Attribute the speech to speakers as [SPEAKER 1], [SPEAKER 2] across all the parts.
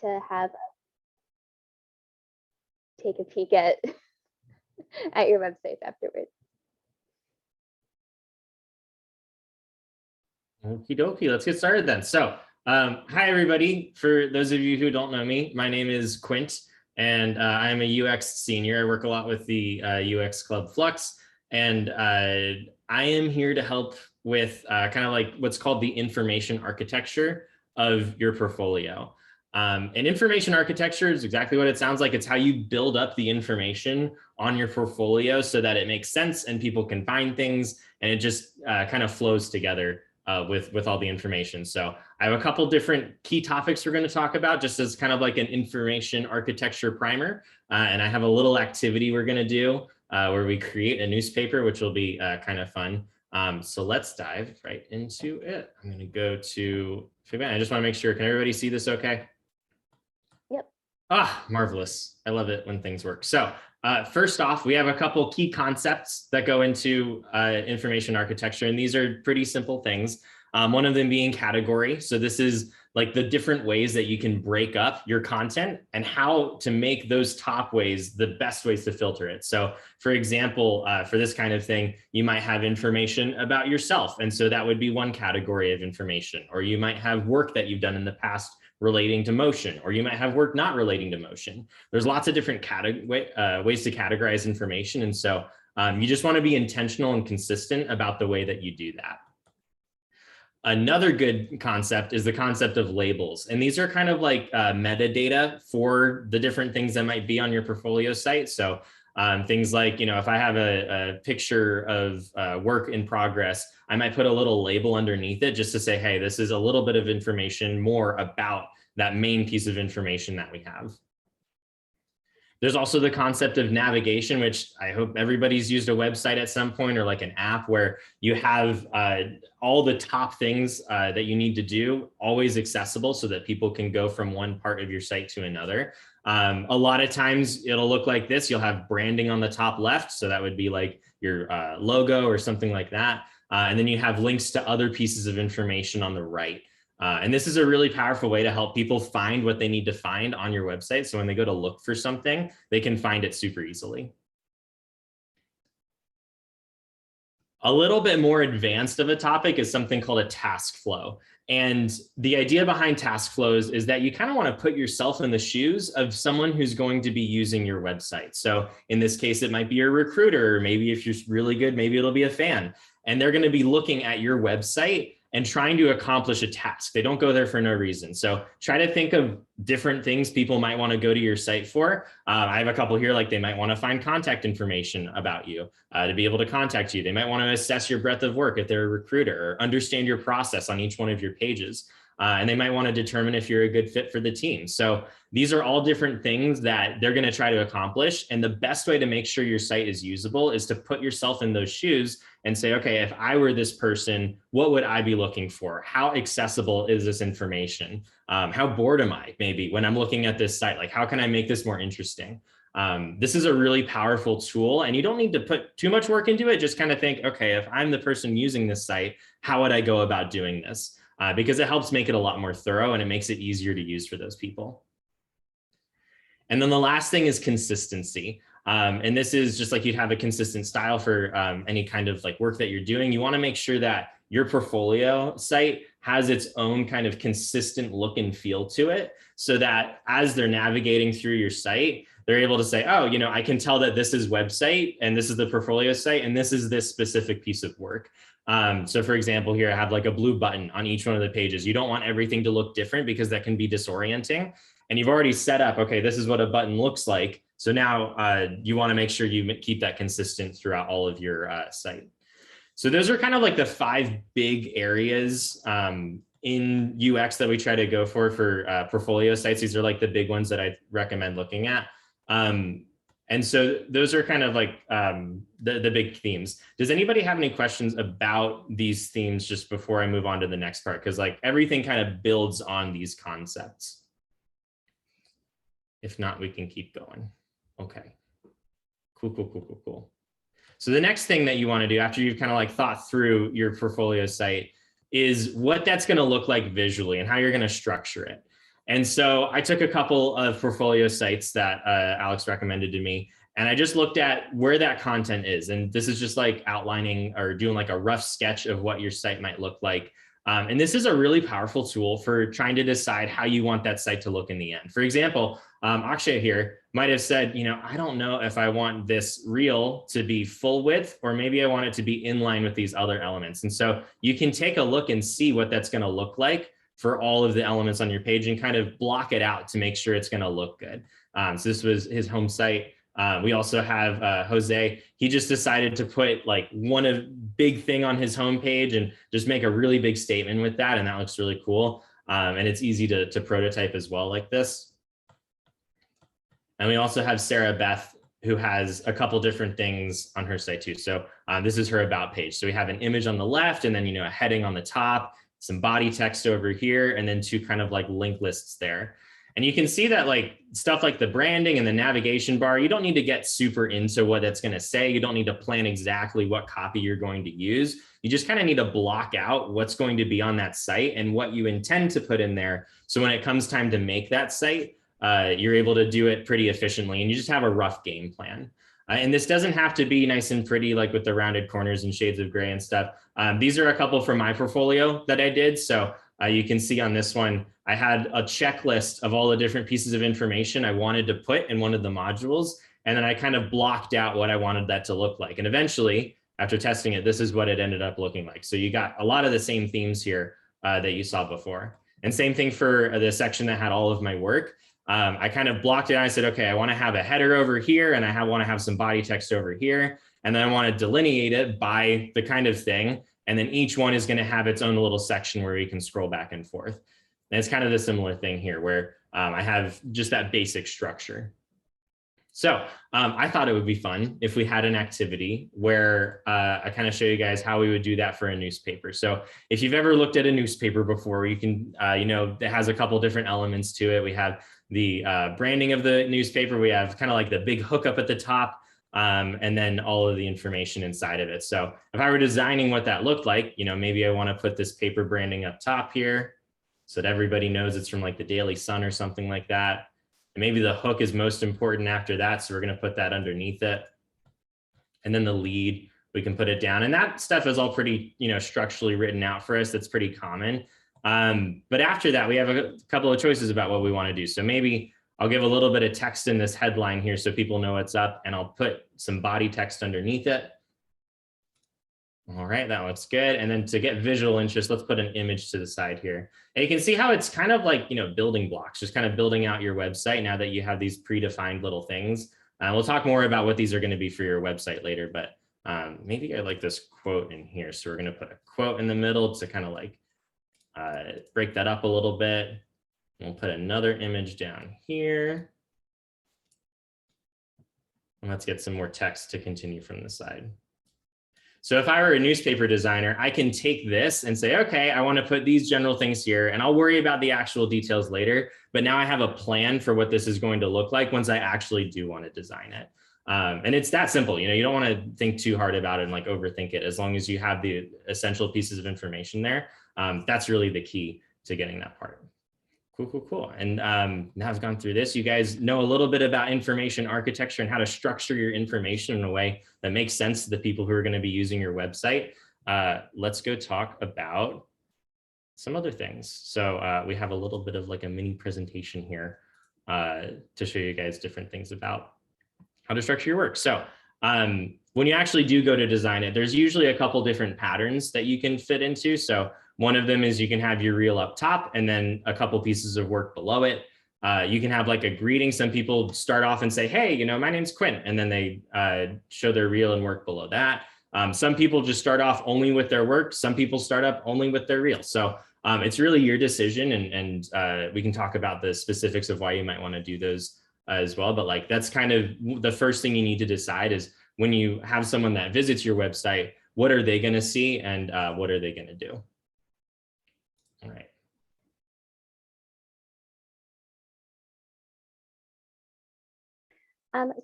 [SPEAKER 1] to have take a peek at at your website afterwards.
[SPEAKER 2] Okie dokie, let's get started then. So hi everybody. For those of you who don't know me, my name is Quint, and I'm a UX senior. I work a lot with the UX Club Flux, and I am here to help with kind of like what's called the information architecture of your portfolio. And information architecture is exactly what it sounds like. It's how you build up the information on your portfolio so that it makes sense and people can find things, and it just kind of flows together with all the information. So I have a couple different key topics we're going to talk about just as kind of like an information architecture primer. And I have a little activity we're going to do where we create a newspaper, which will be kind of fun. So let's dive right into it. I'm going to go to Figma. I just want to make sure, can everybody see this okay?
[SPEAKER 1] Yep.
[SPEAKER 2] Ah, marvelous. I love it when things work. So first off, we have a couple key concepts that go into information architecture, and these are pretty simple things. One of them being category. So this is like the different ways that you can break up your content and how to make those top ways the best ways to filter it. So for example, for this kind of thing, you might have information about yourself. And so that would be one category of information, or you might have work that you've done in the past relating to motion, or you might have work not relating to motion. There's lots of different ways to categorize information. And so you just want to be intentional and consistent about the way that you do that. Another good concept is the concept of labels. And these are kind of like metadata for the different things that might be on your portfolio site. So things like, you know, if I have a picture of work in progress, I might put a little label underneath it just to say, hey, this is a little bit of information more about that main piece of information that we have. There's also the concept of navigation, which I hope everybody's used a website at some point, or like an app where you have all the top things that you need to do always accessible so that people can go from one part of your site to another. A lot of times it'll look like this. You'll have branding on the top left. So that would be like your logo or something like that. And then you have links to other pieces of information on the right. And this is a really powerful way to help people find what they need to find on your website. So when they go to look for something, they can find it super easily. A little bit more advanced of a topic is something called a task flow. And the idea behind task flows is that you kind of want to put yourself in the shoes of someone who's going to be using your website. So in this case, it might be a recruiter, or maybe if you're really good, maybe it'll be a fan. And they're going to be looking at your website and trying to accomplish a task. They don't go there for no reason. So try to think of different things people might want to go to your site for. I have a couple here, like they might want to find contact information about you to be able to contact you. They might want to assess your breadth of work if they're a recruiter, or understand your process on each one of your pages. And they might want to determine if you're a good fit for the team. So these are all different things that they're going to try to accomplish. And the best way to make sure your site is usable is to put yourself in those shoes and say, okay, if I were this person, what would I be looking for? How accessible is this information? How bored am I maybe when I'm looking at this site? Like, how can I make this more interesting? This is a really powerful tool, and you don't need to put too much work into it. Just kind of think, okay, if I'm the person using this site, how would I go about doing this? Because it helps make it a lot more thorough, and it makes it easier to use for those people. And then the last thing is consistency. And this is just like you'd have a consistent style for any kind of like work that you're doing. You want to make sure that your portfolio site has its own kind of consistent look and feel to it, so that as they're navigating through your site, they're able to say, oh, you know, I can tell that this is website and this is the portfolio site and this is this specific piece of work. So for example, here I have like a blue button on each one of the pages. You don't want everything to look different because that can be disorienting. And you've already set up, okay, this is what a button looks like. So now you want to make sure you keep that consistent throughout all of your site. So those are kind of like the 5 big areas in UX that we try to go for portfolio sites. These are like the big ones that I recommend looking at. And so those are kind of like the big themes. Does anybody have any questions about these themes just before I move on to the next part? Because like everything kind of builds on these concepts. If not, we can keep going. Okay, cool. So the next thing that you want to do after you've kind of like thought through your portfolio site is what that's going to look like visually and how you're going to structure it. And so I took a couple of portfolio sites that Alex recommended to me, and I just looked at where that content is. And this is just like outlining or doing like a rough sketch of what your site might look like. And this is a really powerful tool for trying to decide how you want that site to look in the end. For example, Akshay here might have said, I don't know if I want this reel to be full width, or maybe I want it to be in line with these other elements. And so you can take a look and see what that's going to look like for all of the elements on your page and kind of block it out to make sure it's going to look good. So this was his home site. We also have Jose. He just decided to put like big thing on his homepage and just make a really big statement with that. And that looks really cool. And it's easy to prototype as well like this. And we also have Sarah Beth, who has a couple different things on her site too. So this is her about page. So we have an image on the left, and then, a heading on the top, some body text over here, and then two kind of like link lists there. And you can see that like stuff like the branding and the navigation bar, you don't need to get super into what it's going to say. You don't need to plan exactly what copy you're going to use. You just kind of need to block out what's going to be on that site and what you intend to put in there. So when it comes time to make that site, you're able to do it pretty efficiently, and you just have a rough game plan. And this doesn't have to be nice and pretty, like with the rounded corners and shades of gray and stuff. These are a couple from my portfolio that I did. So you can see on this one, I had a checklist of all the different pieces of information I wanted to put in one of the modules. And then I kind of blocked out what I wanted that to look like. And eventually, after testing it, this is what it ended up looking like. So you got a lot of the same themes here that you saw before. And same thing for the section that had all of my work. I kind of blocked it. I said, okay, I want to have a header over here, and I want to have some body text over here. And then I want to delineate it by the kind of thing. And then each one is going to have its own little section where you can scroll back and forth. And it's kind of the similar thing here where I have just that basic structure. So I thought it would be fun if we had an activity where I kind of show you guys how we would do that for a newspaper. So if you've ever looked at a newspaper before, you can, it has a couple different elements to it. We have the branding of the newspaper. We have kind of like the big hookup at the top, and then all of the information inside of it. So if I were designing what that looked like, maybe I want to put this paper branding up top here so that everybody knows it's from like the Daily Sun or something like that. And maybe the hook is most important after that. So we're going to put that underneath it. And then the lead, we can put it down. And that stuff is all pretty, structurally written out for us. That's pretty common. But after that, we have a couple of choices about what we want to do. So maybe I'll give a little bit of text in this headline here so people know what's up, and I'll put some body text underneath it. All right, that looks good. And then to get visual interest, let's put an image to the side here. And you can see how it's kind of like, building blocks, just kind of building out your website now that you have these predefined little things. We'll talk more about what these are going to be for your website later, but maybe I like this quote in here. So we're going to put a quote in the middle to kind of like break that up a little bit. We'll put another image down here. And let's get some more text to continue from the side. So if I were a newspaper designer, I can take this and say, okay, I want to put these general things here, and I'll worry about the actual details later. But now I have a plan for what this is going to look like once I actually do want to design it. And it's that simple. You don't want to think too hard about it and like overthink it. As long as you have the essential pieces of information there, that's really the key to getting that part. Cool. And now I've gone through this, you guys know a little bit about information architecture and how to structure your information in a way that makes sense to the people who are going to be using your website. Let's go talk about some other things. So we have a little bit of like a mini presentation here to show you guys different things about how to structure your work. So when you actually do go to design it, there's usually a couple different patterns that you can fit into. So one of them is you can have your reel up top and then a couple pieces of work below it. You can have like a greeting. Some people start off and say, hey, my name's Quinn. And then they show their reel and work below that. Some people just start off only with their work. Some people start up only with their reel. So it's really your decision. And we can talk about the specifics of why you might want to do those as well. But like, that's kind of the first thing you need to decide is when you have someone that visits your website, what are they going to see and what are they going to do? All right.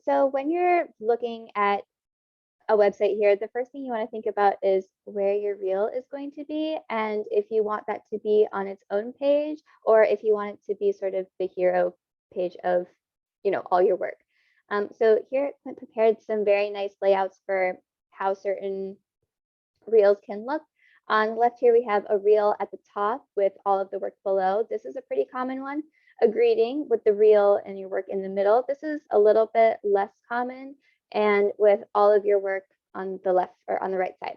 [SPEAKER 1] So when you're looking at a website here, the first thing you want to think about is where your reel is going to be, and if you want that to be on its own page, or if you want it to be sort of the hero page of, all your work. So here I prepared some very nice layouts for how certain reels can look. On the left here, we have a reel at the top with all of the work below. This is a pretty common one. A greeting with the reel and your work in the middle. This is a little bit less common, and with all of your work on the left or on the right side.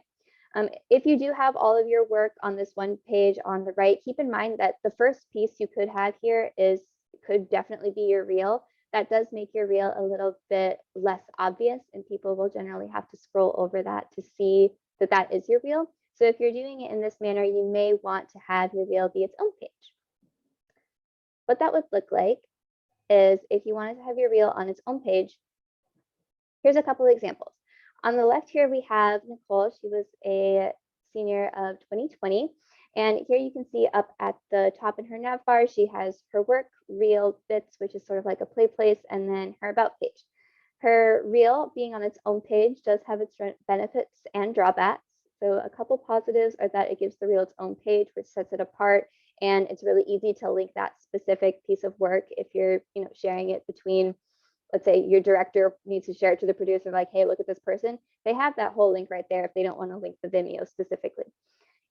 [SPEAKER 1] If you do have all of your work on this one page on the right, keep in mind that the first piece you could have here could definitely be your reel. That does make your reel a little bit less obvious, and people will generally have to scroll over that to see that that is your reel. So if you're doing it in this manner, you may want to have your reel be its own page. What that would look like is if you wanted to have your reel on its own page, here's a couple of examples. On the left here, we have Nicole. She was a senior of 2020. And here you can see up at the top in her nav bar, she has her work, reel, bits, which is sort of like a play place, and then her about page. Her reel being on its own page does have its benefits and drawbacks. So a couple positives are that it gives the reel its own page, which sets it apart. And it's really easy to link that specific piece of work if you're sharing it between, let's say your director needs to share it to the producer, like, hey, look at this person. They have that whole link right there if they don't want to link the Vimeo specifically.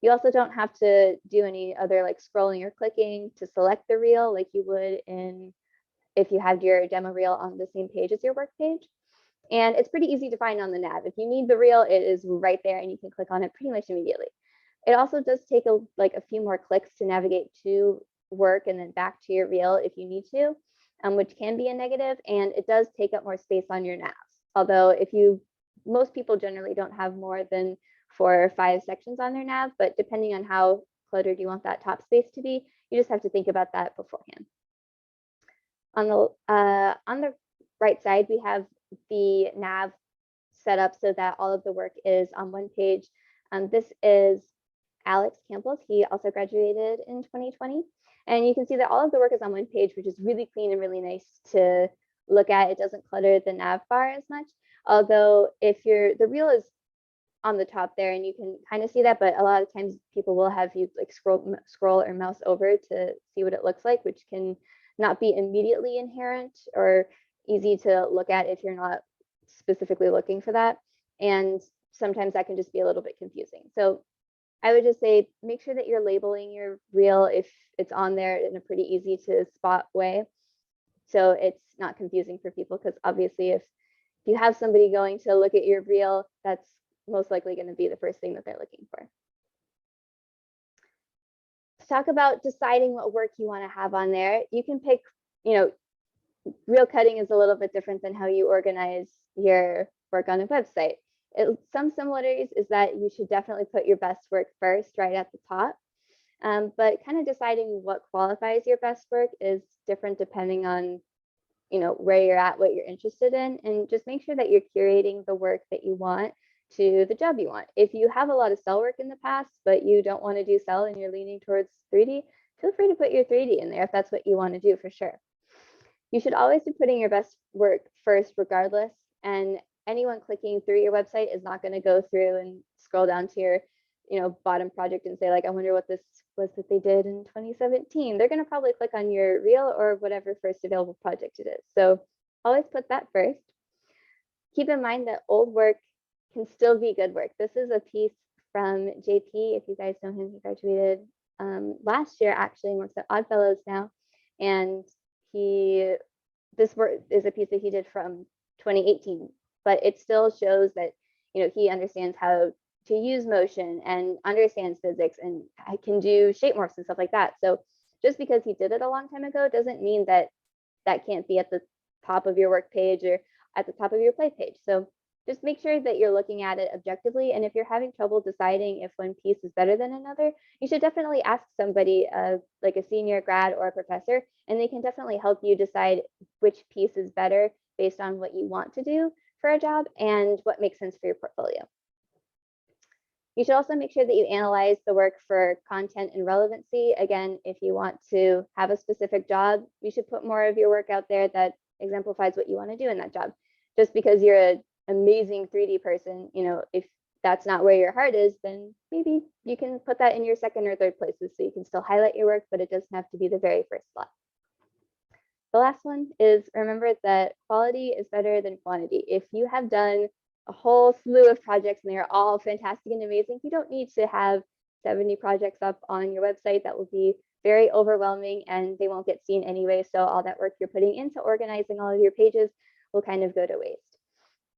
[SPEAKER 1] You also don't have to do any other like scrolling or clicking to select the reel like you would if you had your demo reel on the same page as your work page. And it's pretty easy to find on the nav. If you need the reel, it is right there and you can click on it pretty much immediately. It also does take a few more clicks to navigate to work and then back to your reel if you need to, which can be a negative, and it does take up more space on your navs. Although most people generally don't have more than 4 or 5 sections on their nav, but depending on how cluttered you want that top space to be, you just have to think about that beforehand. On the right side, we have the nav set up so that all of the work is on one page. This is Alex Campbell. He also graduated in 2020. And you can see that all of the work is on one page, which is really clean and really nice to look at. It doesn't clutter the nav bar as much. Although the reel is on the top there and you can kind of see that, but a lot of times people will have you like scroll or mouse over to see what it looks like, which can not be immediately inherent or easy to look at if you're not specifically looking for that. And sometimes that can just be a little bit confusing. So I would just say, make sure that you're labeling your reel if it's on there in a pretty easy to spot way. So it's not confusing for people, because obviously if you have somebody going to look at your reel, that's most likely going to be the first thing that they're looking for. To talk about deciding what work you want to have on there, you can pick, reel cutting is a little bit different than how you organize your work on a website. Some similarities is that you should definitely put your best work first right at the top. But kind of deciding what qualifies your best work is different depending on where you're at, what you're interested in, and just make sure that you're curating the work that you want to the job you want. If you have a lot of cell work in the past, but you don't want to do cell and you're leaning towards 3D, feel free to put your 3D in there if that's what you want to do, for sure. You should always be putting your best work first regardless, and anyone clicking through your website is not going to go through and scroll down to your bottom project and say, like, I wonder what this was that they did in 2017. They're going to probably click on your reel or whatever first available project it is. So always put that first. Keep in mind that old work can still be good work. This is a piece from JP. If you guys know him, he graduated last year actually and works at Oddfellows now. And this work is a piece that he did from 2018, but it still shows that he understands how to use motion and understands physics and can do shape morphs and stuff like that. So just because he did it a long time ago doesn't mean that that can't be at the top of your work page or at the top of your play page. So just make sure that you're looking at it objectively. And if you're having trouble deciding if one piece is better than another, you should definitely ask somebody like a senior grad or a professor, and they can definitely help you decide which piece is better based on what you want to do for a job and what makes sense for your portfolio. You should also make sure that you analyze the work for content and relevancy. Again, if you want to have a specific job, you should put more of your work out there that exemplifies what you want to do in that job. Just because you're a amazing 3D person, if that's not where your heart is, then maybe you can put that in your second or third places so you can still highlight your work, but it doesn't have to be the very first slot. The last one is remember that quality is better than quantity. If you have done a whole slew of projects and they're all fantastic and amazing, you don't need to have 70 projects up on your website. That will be very overwhelming and they won't get seen anyway. So all that work you're putting into organizing all of your pages will kind of go to waste.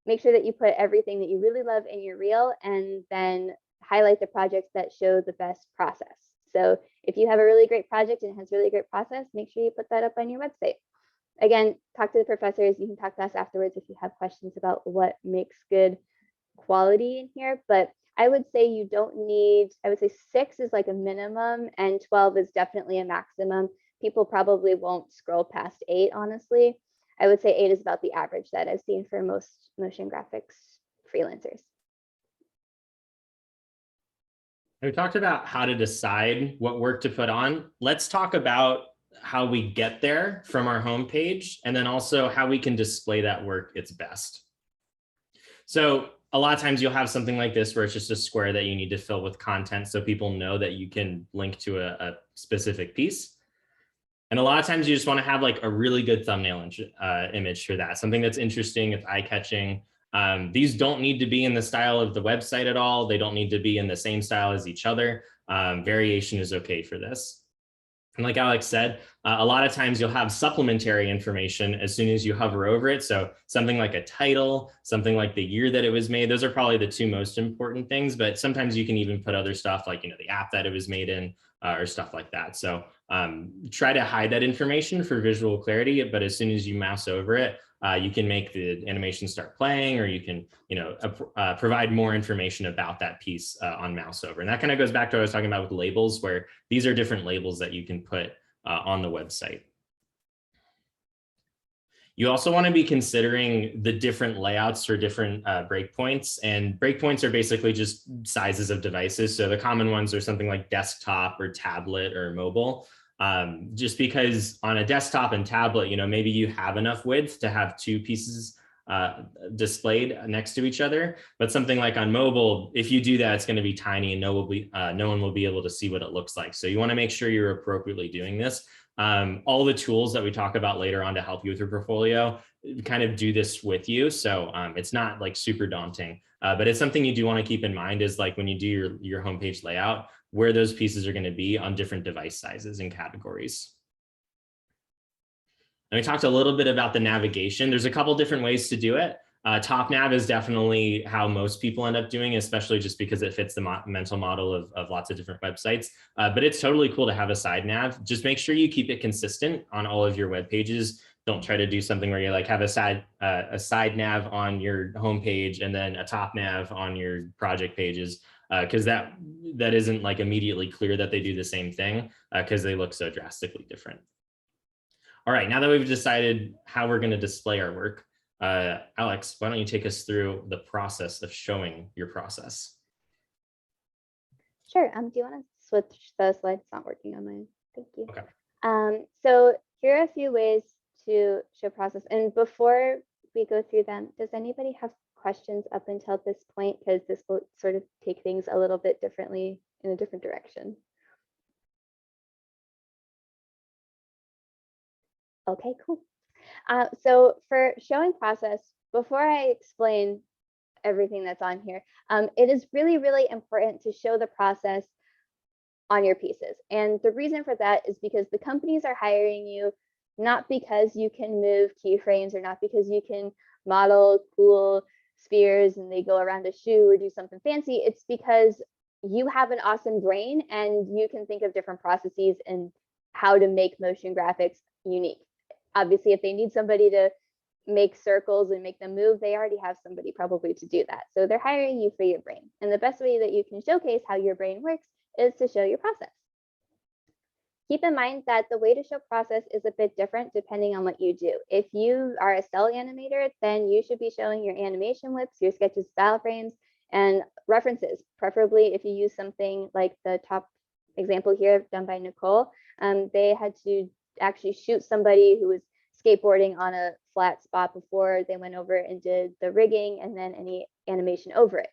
[SPEAKER 1] Make sure that you put everything that you really love in your reel and then highlight the projects that show the best process. So if you have a really great project and it has really great process, make sure you put that up on your website. Again, talk to the professors. You can talk to us afterwards if you have questions about what makes good quality in here. But I would say you don't need, I would say 6 is like a minimum and 12 is definitely a maximum. People probably won't scroll past 8, honestly. I would say 8 is about the average that I've seen for most motion graphics freelancers.
[SPEAKER 2] We talked about how to decide what work to put on. Let's talk about how we get there from our homepage, and then also how we can display that work its best. So a lot of times you'll have something like this where it's just a square that you need to fill with content so people know that you can link to a specific piece. And a lot of times you just want to have like a really good thumbnail image for that, something that's interesting, it's eye-catching. These don't need to be in the style of the website at all. They don't need to be in the same style as each other. Variation is okay for this. And like Alex said, a lot of times you'll have supplementary information as soon as you hover over it. So something like a title, something like the year that it was made, those are probably the 2 most important things, but sometimes you can even put other stuff like, the app that it was made in or stuff like that. So try to hide that information for visual clarity, but as soon as you mouse over it, you can make the animation start playing, or you can, provide more information about that piece on mouse over. And that kind of goes back to what I was talking about with labels, where these are different labels that you can put on the website. You also want to be considering the different layouts for different breakpoints, and breakpoints are basically just sizes of devices. So the common ones are something like desktop or tablet or mobile. Just because on a desktop and tablet, maybe you have enough width to have 2 pieces displayed next to each other, but something like on mobile, if you do that, it's going to be tiny and no one will be able to see what it looks like. So you want to make sure you're appropriately doing this. All the tools that we talk about later on to help you with your portfolio kind of do this with you. So it's not like super daunting, but it's something you do want to keep in mind is like when you do your homepage layout, where those pieces are going to be on different device sizes and categories. And we talked a little bit about the navigation. There's a couple different ways to do it. Top nav is definitely how most people end up doing, especially just because it fits the mental model of lots of different websites. But it's totally cool to have a side nav. Just make sure you keep it consistent on all of your web pages. Don't try to do something where you like have a side nav on your homepage and then a top nav on your project pages, because that isn't like immediately clear that they do the same thing because they look so drastically different. All right, now that we've decided how we're going to display our work, Alex, why don't you take us through the process of showing your process?
[SPEAKER 1] Sure. Do you want to switch the slide? It's not working on mine. Thank you.
[SPEAKER 2] Okay.
[SPEAKER 1] So here are a few ways to show process. And before we go through them, does anybody have questions up until this point? Because this will sort of take things a little bit differently in a different direction. Okay, cool. So for showing process, before I explain everything that's on here, it is really, really important to show the process on your pieces. And the reason for that is because the companies are hiring you not because you can move keyframes or not because you can model cool spheres and they go around a shoe or do something fancy. It's because you have an awesome brain and you can think of different processes and how to make motion graphics unique. Obviously, if they need somebody to make circles and make them move, they already have somebody probably to do that. So they're hiring you for your brain. And the best way that you can showcase how your brain works is to show your process. Keep in mind that the way to show process is a bit different depending on what you do. If you are a cell animator, then you should be showing your animation whips, your sketches, style frames, and references. Preferably if you use something like the top example here done by Nicole, they had to actually shoot somebody who was skateboarding on a flat spot before they went over and did the rigging and then any animation over it.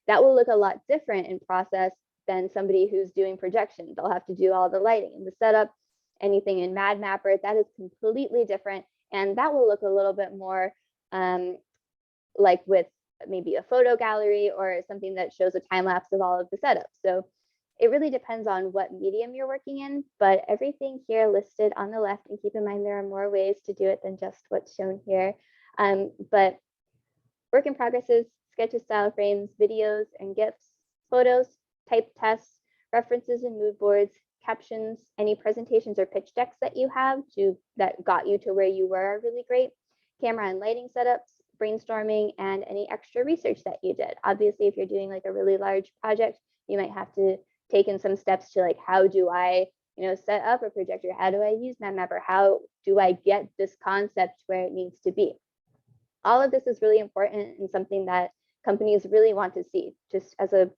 [SPEAKER 1] That will look a lot different in process than somebody who's doing projection. They'll have to do all the lighting and the setup, anything in Mad Mapper, that is completely different. And that will look a little bit more like with maybe a photo gallery or something that shows a time lapse of all of the setups. So it really depends on what medium you're working in, but everything here listed on the left, and keep in mind there are more ways to do it than just what's shown here. But work in progresses, sketches, style frames, videos and GIFs, photos, type tests, references and mood boards, captions, any presentations or pitch decks that you have that got you to where you were are really great. Camera and lighting setups, brainstorming, and any extra research that you did. Obviously, if you're doing like a really large project, you might have to take in some steps to like, how do I, set up a projector? How do I use MapMapper? How do I get this concept where it needs to be? All of this is really important and something that companies really want to see. Just as a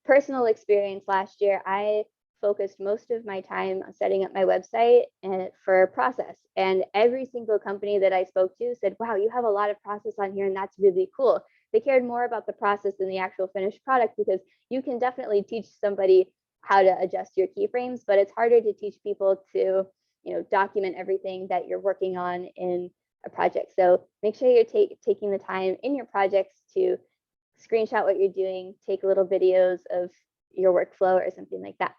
[SPEAKER 1] personal experience last year, I focused most of my time on setting up my website and for process. And every single company that I spoke to said, wow, you have a lot of process on here and that's really cool. They cared more about the process than the actual finished product, because you can definitely teach somebody how to adjust your keyframes, but it's harder to teach people to, document everything that you're working on in a project. So make sure you're taking the time in your projects to screenshot what you're doing, take little videos of your workflow or something like that.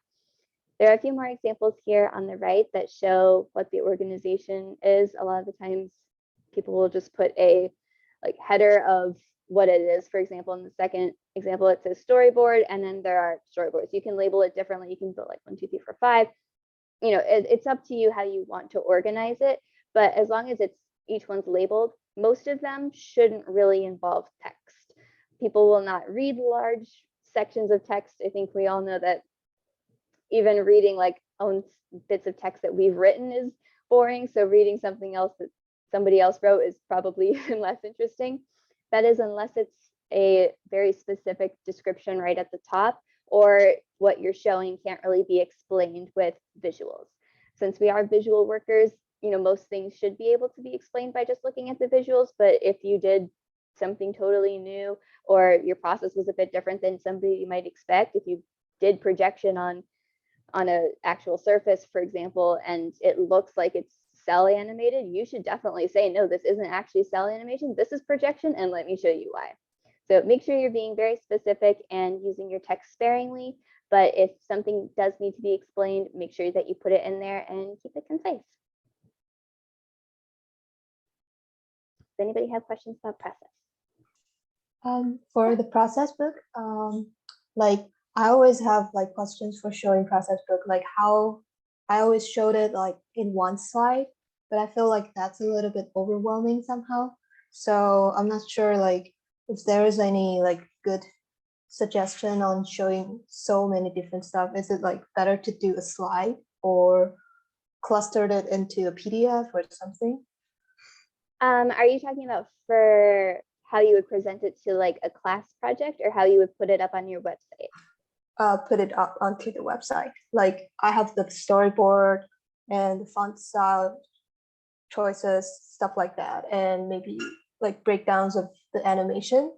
[SPEAKER 1] There are a few more examples here on the right that show what the organization is. A lot of the times people will just put a header of what it is. For example, in the second example, it says storyboard, and then there are storyboards. You can label it differently. You can put like 1, 2, 3, 4, 5. It's up to you how you want to organize it. But as long as each one's labeled, most of them shouldn't really involve text. People will not read large sections of text. I think we all know that even reading own bits of text that we've written is boring. So reading something else that somebody else wrote is probably even less interesting. That is, unless it's a very specific description right at the top, or what you're showing can't really be explained with visuals. Since we are visual workers, most things should be able to be explained by just looking at the visuals. But if you did something totally new, or your process was a bit different than somebody might expect, if you did projection on an actual surface, for example, and it looks like it's cell animated, you should definitely say, no, this isn't actually cell animation, this is projection, and let me show you why. So make sure you're being very specific and using your text sparingly, but if something does need to be explained, make sure that you put it in there and keep it concise. Does anybody have questions about process?
[SPEAKER 3] For the process book, I always have questions for showing process book, how I always showed it in one slide, but I feel like that's a little bit overwhelming somehow. So I'm not sure if there is any good suggestion on showing so many different stuff. Is it better to do a slide or clustered it into a PDF or something?
[SPEAKER 1] Are you talking about for how you would present it to a class project, or how you would put it up on your website?
[SPEAKER 3] Put it up onto the website. I have the storyboard and the font style choices, stuff like that, and maybe breakdowns of the animation.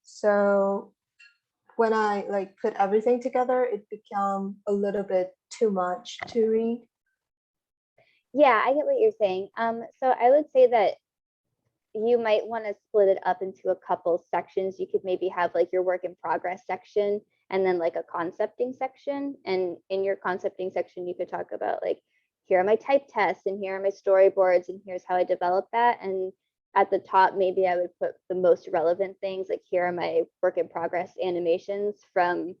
[SPEAKER 3] So when I put everything together, it become a little bit too much to read.
[SPEAKER 1] Yeah, I get what you're saying. So I would say that you might want to split it up into a couple sections. You could maybe have your work in progress section, and then a concepting section. And in your concepting section, you could talk about here are my type tests, and here are my storyboards, and here's how I develop that. And at the top, maybe I would put the most relevant things, here are my work in progress animations from,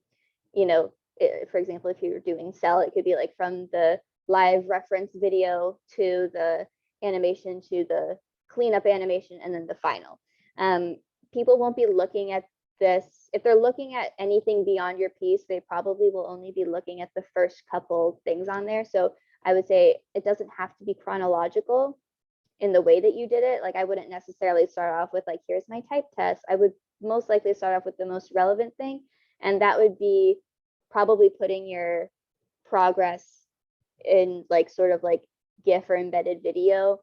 [SPEAKER 1] for example, if you're doing cell, it could be from the live reference video to the animation to the cleanup animation, and then the final. People won't be looking at this. If they're looking at anything beyond your piece, they probably will only be looking at the first couple things on there. So I would say it doesn't have to be chronological in the way that you did it. I wouldn't necessarily start off with here's my type test. I would most likely start off with the most relevant thing, and that would be probably putting your progress in sort of GIF or embedded video,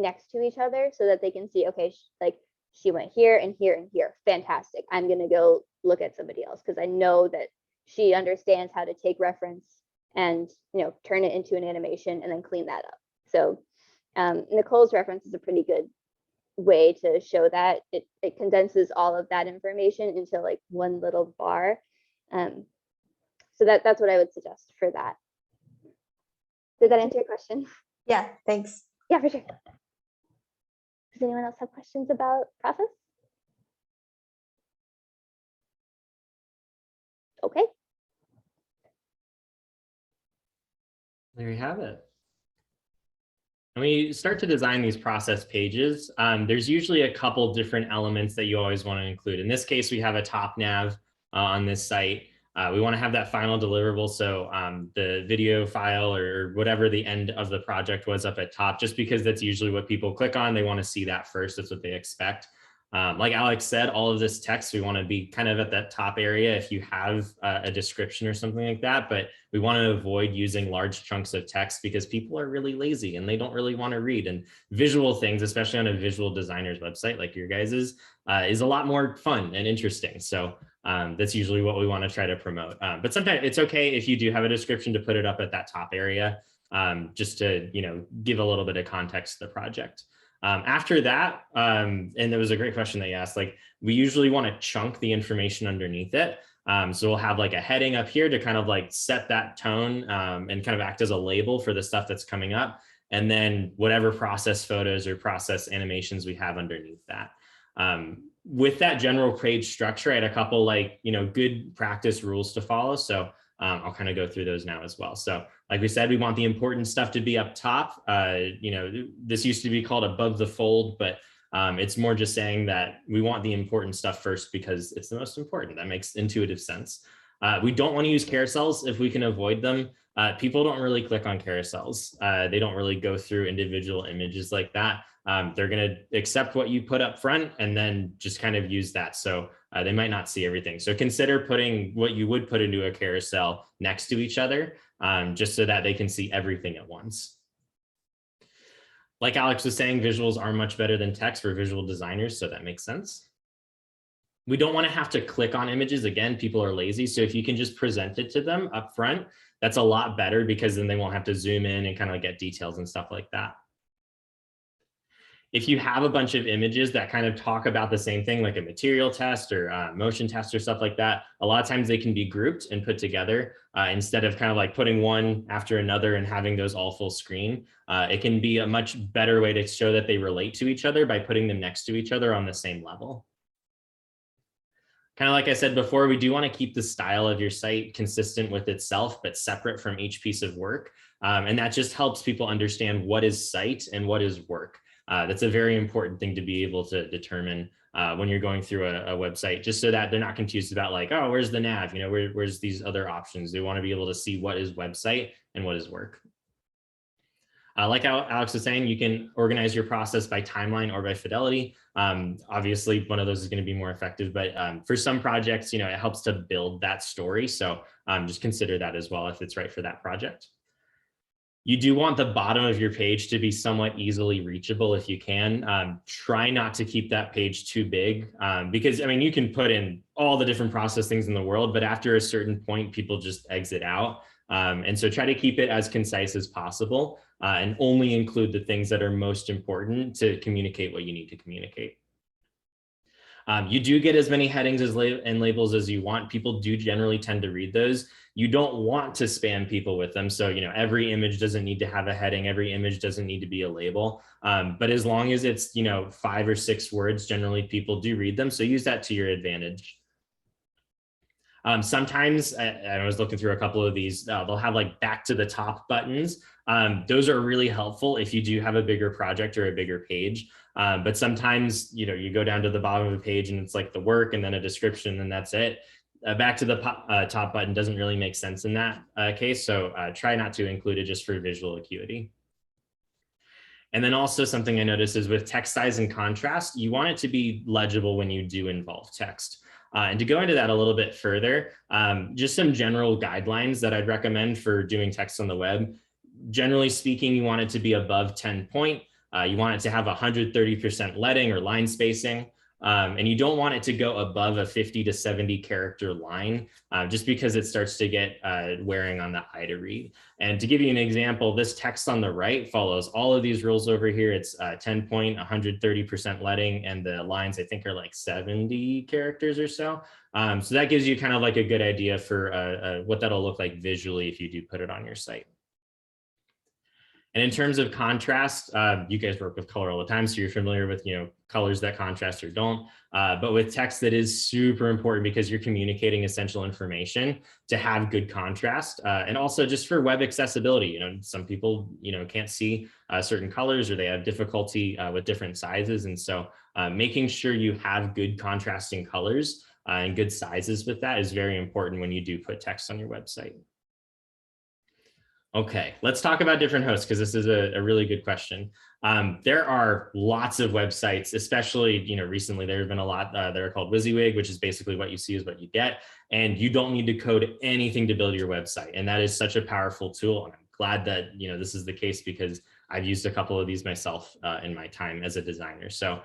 [SPEAKER 1] next to each other so that they can see, okay, like she went here and here and here. Fantastic. I'm going to go look at somebody else because I know that she understands how to take reference and, you know, turn it into an animation and then clean that up. So Nicole's reference is a pretty good way to show that. It condenses all of that information into like one little bar. So that's what I would suggest for that. Did that answer your question?
[SPEAKER 3] Yeah, thanks.
[SPEAKER 1] Yeah, for sure. Does anyone else have questions about process? Okay.
[SPEAKER 2] There you have it. When we start to design these process pages, there's usually a couple different elements that you always want to include. In this case, we have a top nav on this site. We want to have that final deliverable. So the video file or whatever the end of the project was up at top, just because that's usually what people click on. They want to see that first. That's what they expect. Like Alex said, all of this text, we want to be kind of at that top area if you have a description or something like that, but we want to avoid using large chunks of text because people are really lazy and they don't really want to read. And visual things, especially on a visual designer's website like your guys's, is a lot more fun and interesting. So that's usually what we want to try to promote. But sometimes it's okay if you do have a description to put it up at that top area, just to, you know, give a little bit of context to the project. After that, and there was a great question that you asked, like we usually want to chunk the information underneath it. So we'll have like a heading up here to kind of like set that tone and kind of act as a label for the stuff that's coming up. And then whatever process photos or process animations we have underneath that. With that general page structure, I had a couple like, you know, good practice rules to follow. So I'll kind of go through those now as well. So like we said, we want the important stuff to be up top. You know, this used to be called above the fold, but it's more just saying that we want the important stuff first because it's the most important. That makes intuitive sense. We don't want to use carousels if we can avoid them. People don't really click on carousels. They don't really go through individual images like that. They're going to accept what you put up front and then just kind of use that. So they might not see everything. So consider putting what you would put into a carousel next to each other, just so that they can see everything at once. Like Alex was saying, visuals are much better than text for visual designers, so that makes sense. We don't want to have to click on images. Again, people are lazy. So if you can just present it to them up front, that's a lot better because then they won't have to zoom in and kind of get details and stuff like that. If you have a bunch of images that kind of talk about the same thing, like a material test or motion test or stuff like that, a lot of times they can be grouped and put together instead of kind of like putting one after another and having those all full screen. It can be a much better way to show that they relate to each other by putting them next to each other on the same level. Kind of like I said before, we do want to keep the style of your site consistent with itself, but separate from each piece of work. And that just helps people understand what is site and what is work. That's a very important thing to be able to determine when you're going through a website, just so that they're not confused about like, oh, where's the nav? You know, where's these other options? They want to be able to see what is website and what is work. Like Alex was saying, you can organize your process by timeline or by fidelity. Obviously, one of those is going to be more effective, but for some projects, you know, it helps to build that story. So just consider that as well if it's right for that project. You do want the bottom of your page to be somewhat easily reachable if you can. Try not to keep that page too big because, I mean, you can put in all the different process things in the world, but after a certain point, people just exit out. And so try to keep it as concise as possible and only include the things that are most important to communicate what you need to communicate. You do get as many headings and labels as you want. People do generally tend to read those. You don't want to spam people with them. So, you know, every image doesn't need to have a heading. Every image doesn't need to be a label. But as long as it's, you know, 5 or 6 words, generally people do read them. So use that to your advantage. Sometimes I was looking through a couple of these, they'll have like back to the top buttons. Those are really helpful if you do have a bigger project or a bigger page. But sometimes, you know, you go down to the bottom of the page and it's like the work and then a description and that's it. Back to the top button doesn't really make sense in that case. So try not to include it just for visual acuity. And then also something I noticed is with text size and contrast, you want it to be legible when you do involve text. And to go into that a little bit further, just some general guidelines that I'd recommend for doing text on the web. Generally speaking, you want it to be above 10 point. You want it to have 130% leading or line spacing. And you don't want it to go above a 50 to 70 character line, just because it starts to get wearing on the eye to read. And to give you an example, this text on the right follows all of these rules over here. It's 10 point, 130% leading, and the lines I think are like 70 characters or so. So that gives you kind of like a good idea for what that'll look like visually if you do put it on your site. And in terms of contrast, you guys work with color all the time, so you're familiar with, colors that contrast or don't. But with text, that is super important because you're communicating essential information to have good contrast. And also just for web accessibility, some people, can't see certain colors, or they have difficulty with different sizes. And so making sure you have good contrasting colors and good sizes with that is very important when you do put text on your website. Okay, let's talk about different hosts, because this is a really good question. There are lots of websites, especially, recently there have been a lot that are called WYSIWYG, which is basically what you see is what you get. And you don't need to code anything to build your website. And that is such a powerful tool. And I'm glad that, this is the case, because I've used a couple of these myself in my time as a designer. So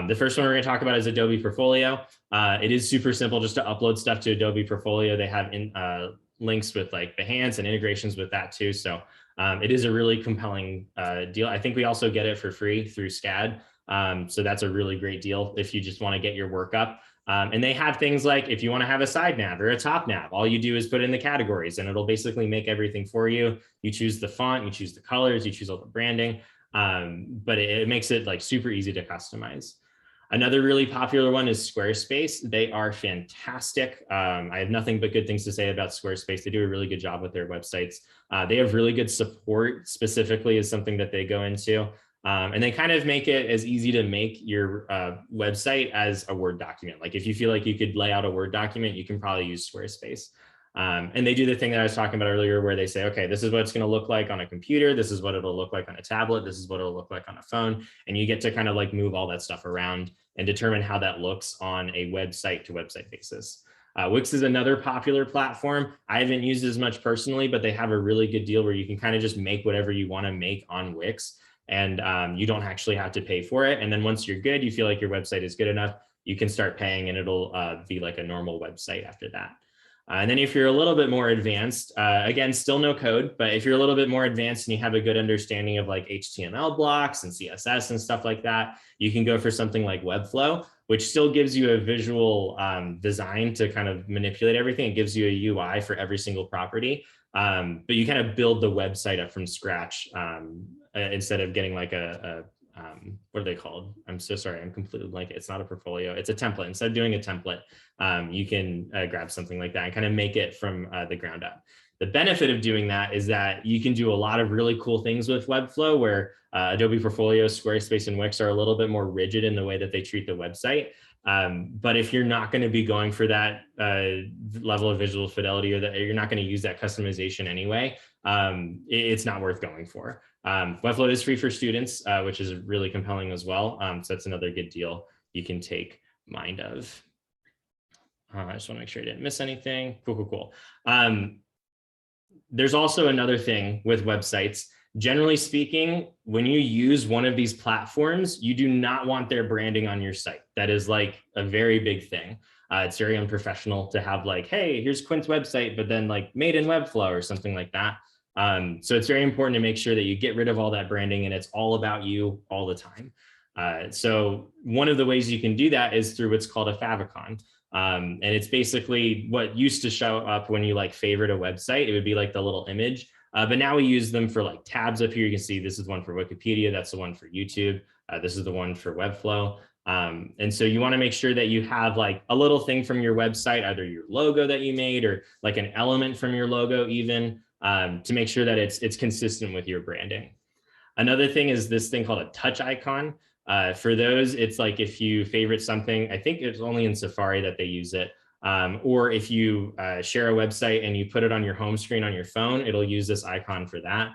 [SPEAKER 2] the first one we're going to talk about is Adobe Portfolio. It is super simple just to upload stuff to Adobe Portfolio. They have links with like Behance and integrations with that too. So it is a really compelling deal. I think we also get it for free through SCAD. So that's a really great deal if you just want to get your work up. And they have things like, if you want to have a side nav or a top nav, all you do is put in the categories and it'll basically make everything for you. You choose the font, you choose the colors, you choose all the branding, but it makes it like super easy to customize. Another really popular one is Squarespace. They are fantastic. I have nothing but good things to say about Squarespace. They do a really good job with their websites. They have really good support, specifically is something that they go into. And they kind of make it as easy to make your website as a Word document. Like if you feel like you could lay out a Word document, you can probably use Squarespace. And they do the thing that I was talking about earlier, where they say, okay, this is what it's going to look like on a computer. This is what it'll look like on a tablet. This is what it'll look like on a phone. And you get to kind of like move all that stuff around and determine how that looks on a website to website basis. Wix is another popular platform. I haven't used it as much personally, but they have a really good deal where you can kind of just make whatever you want to make on Wix, and you don't actually have to pay for it. And then once you're good, you feel like your website is good enough, you can start paying, and it'll be like a normal website after that. And then if you're a little bit more advanced, again, still no code, but if you're a little bit more advanced and you have a good understanding of like HTML blocks and CSS and stuff like that, you can go for something like Webflow, which still gives you a visual design to kind of manipulate everything. It gives you a UI for every single property, but you kind of build the website up from scratch instead of getting like what are they called? I'm so sorry. I'm completely blank. It's not a portfolio. It's a template. Instead of doing a template, you can grab something like that and kind of make it from the ground up. The benefit of doing that is that you can do a lot of really cool things with Webflow, where Adobe Portfolio, Squarespace, and Wix are a little bit more rigid in the way that they treat the website. But if you're not going to be going for that level of visual fidelity, or that you're not going to use that customization anyway, it's not worth going for. Webflow is free for students, which is really compelling as well. So that's another good deal you can take mind of. I just want to make sure I didn't miss anything. Cool. There's also another thing with websites. Generally speaking, when you use one of these platforms, you do not want their branding on your site. That is like a very big thing. It's very unprofessional to have like, hey, here's Quint's website, but then like made in Webflow or something like that. So it's very important to make sure that you get rid of all that branding and it's all about you all the time. So one of the ways you can do that is through what's called a favicon. And it's basically what used to show up when you like favorite a website. It would be like the little image, but now we use them for like tabs up here. You can see this is one for Wikipedia. That's the one for YouTube. This is the one for Webflow. And so you want to make sure that you have like a little thing from your website, either your logo that you made or like an element from your logo even, to make sure that it's consistent with your branding. Another thing is this thing called a touch icon. For those, it's like if you favorite something, I think it's only in Safari that they use it. Or if you share a website and you put it on your home screen on your phone, it'll use this icon for that.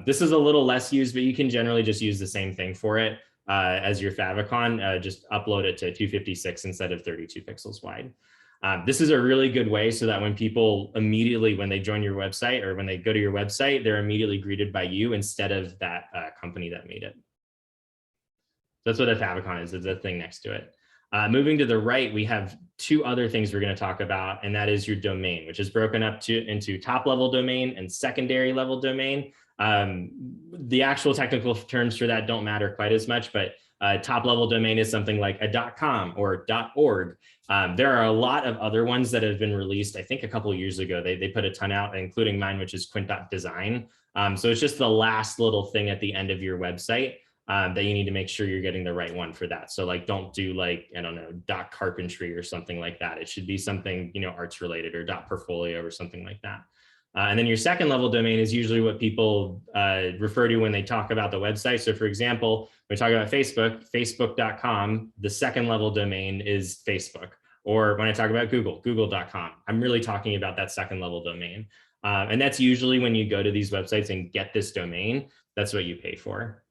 [SPEAKER 2] This is a little less used, but you can generally just use the same thing for it as your favicon. Just upload it to 256 instead of 32 pixels wide. This is a really good way so that when people immediately, when they join your website or when they go to your website, they're immediately greeted by you instead of that company that made it. that's what a favicon is. It's a thing next to it. Moving to the right, we have two other things we're going to talk about, and that is your domain, which is broken up into top level domain and secondary level domain. The actual technical terms for that don't matter quite as much, but top level domain is something like a .com or .org. There are a lot of other ones that have been released. I think a couple of years ago, they put a ton out, including mine, which is quint.design. So it's just the last little thing at the end of your website that you need to make sure you're getting the right one for that. So like, don't do like, I don't know, .carpentry or something like that. It should be something, you know, arts related, or .portfolio or something like that. And then your second level domain is usually what people refer to when they talk about the website. So for example, when we talk about Facebook, facebook.com, the second level domain is Facebook. Or when I talk about Google, google.com, I'm really talking about that second level domain. And that's usually when you go to these websites and get this domain, that's what you pay for.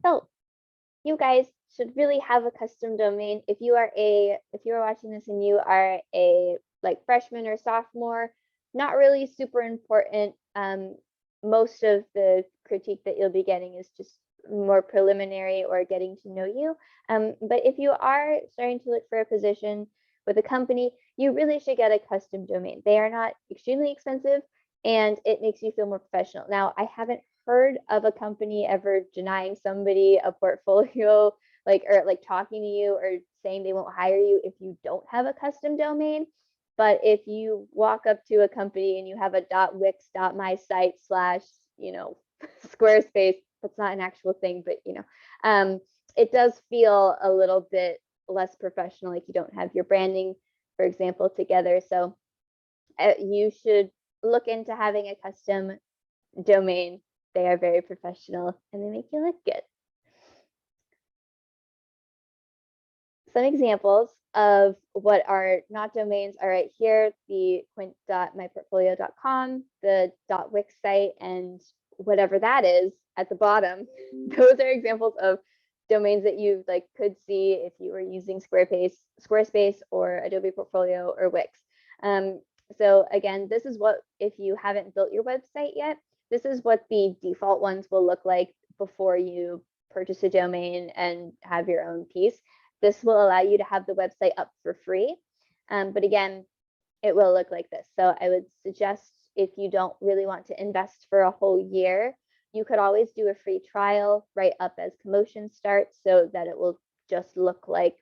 [SPEAKER 1] So you guys should really have a custom domain. If you are watching this and you are a like freshman or sophomore, not really super important. Most of the critique that you'll be getting is just more preliminary or getting to know you. But if you are starting to look for a position with a company, you really should get a custom domain. They are not extremely expensive, and it makes you feel more professional. Now, I haven't heard of a company ever denying somebody a portfolio, or talking to you or saying they won't hire you if you don't have a custom domain. But if you walk up to a company and you have a .wix.mysite/ Squarespace, that's not an actual thing, but it does feel a little bit less professional, like you don't have your branding, for example, together. So you should look into having a custom domain. They are very professional and they make you look good. Some examples of what are not domains are right here: the quint.myportfolio.com, the .wix site, and whatever that is at the bottom. Those are examples of domains that you could see if you were using Squarespace or Adobe Portfolio or Wix. So again, this is what, if you haven't built your website yet, this is what the default ones will look like before you purchase a domain and have your own piece. This will allow you to have the website up for free. But again, it will look like this. So I would suggest, if you don't really want to invest for a whole year, you could always do a free trial right up as Commotion starts, so that it will just look like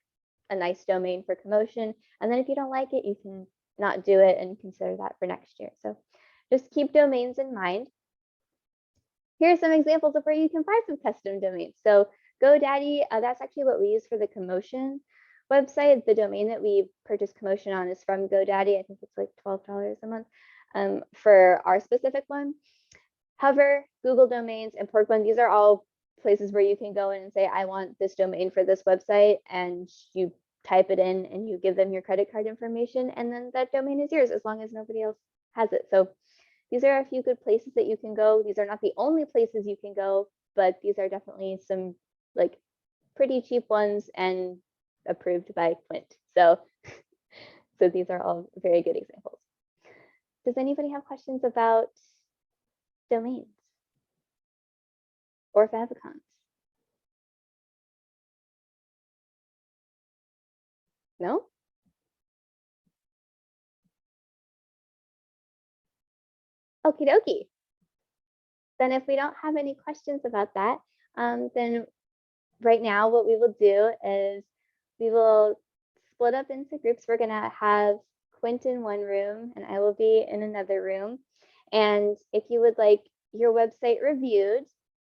[SPEAKER 1] a nice domain for Commotion. And then if you don't like it, you can not do it and consider that for next year. So just keep domains in mind. Here are some examples of where you can find some custom domains. So GoDaddy, that's actually what we use for the Commotion website. The domain that we purchased Commotion on is from GoDaddy. I think it's like $12 a month for our specific one. Hover, Google Domains, and Porkbun, these are all places where you can go in and say, I want this domain for this website, and you type it in and you give them your credit card information, and then that domain is yours as long as nobody else has it. So these are a few good places that you can go. These are not the only places you can go, but these are definitely some pretty cheap ones and approved by Quint. So these are all very good examples. Does anybody have questions about domains or favicons? No? Okie dokie. Then if we don't have any questions about that, then right now what we will do is we will split up into groups. We're going to have Quint in one room and I will be in another room. And if you would like your website reviewed,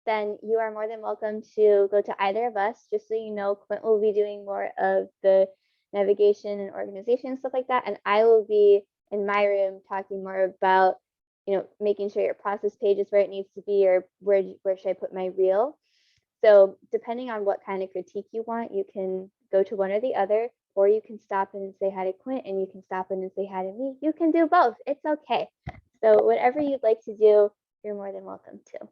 [SPEAKER 1] then you are more than welcome to go to either of us. Just so you know, Quint will be doing more of the navigation and organization, stuff like that. And I will be in my room talking more about, making sure your process page is where it needs to be, or where should I put my reel. So depending on what kind of critique you want, you can go to one or the other, or you can stop in and say hi to Quint, and you can stop in and say hi to me. You can do both. It's okay. So whatever you'd like to do, you're more than welcome to.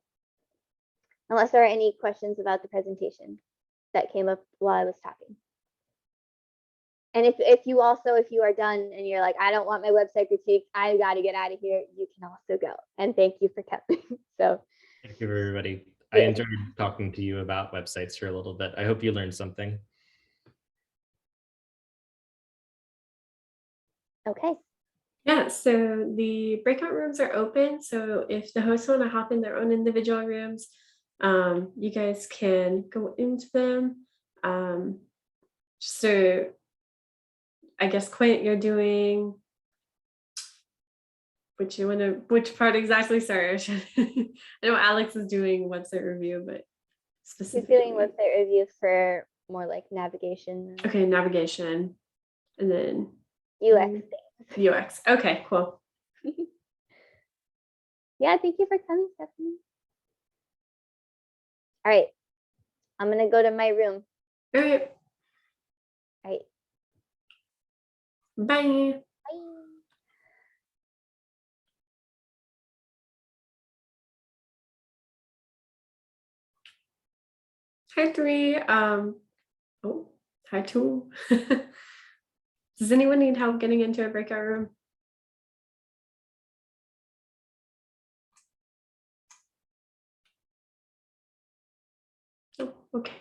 [SPEAKER 1] Unless there are any questions about the presentation that came up while I was talking. And if you are done and you're like, I don't want my website critiqued, I got to get out of here, you can also go. And thank you for coming. So
[SPEAKER 2] thank you, everybody. I enjoyed talking to you about websites for a little bit. I hope you learned something.
[SPEAKER 1] Okay.
[SPEAKER 4] Yeah, so the breakout rooms are open. So if the hosts want to hop in their own individual rooms, you guys can go into them. So I guess, Quint, you're doing which part exactly? Sorry, I know Alex is doing website review, but
[SPEAKER 1] She's
[SPEAKER 4] specifically.
[SPEAKER 1] doing website review for more like navigation.
[SPEAKER 4] Okay, navigation, and then
[SPEAKER 1] UX things.
[SPEAKER 4] UX. Okay, cool.
[SPEAKER 1] Yeah, thank you for coming, Stephanie. All right, I'm gonna go to my room.
[SPEAKER 4] All right,
[SPEAKER 1] All right,
[SPEAKER 4] bye.
[SPEAKER 1] bye.
[SPEAKER 4] Hi, 3. Oh, hi, 2. Does anyone need help getting into a breakout room? Oh, okay.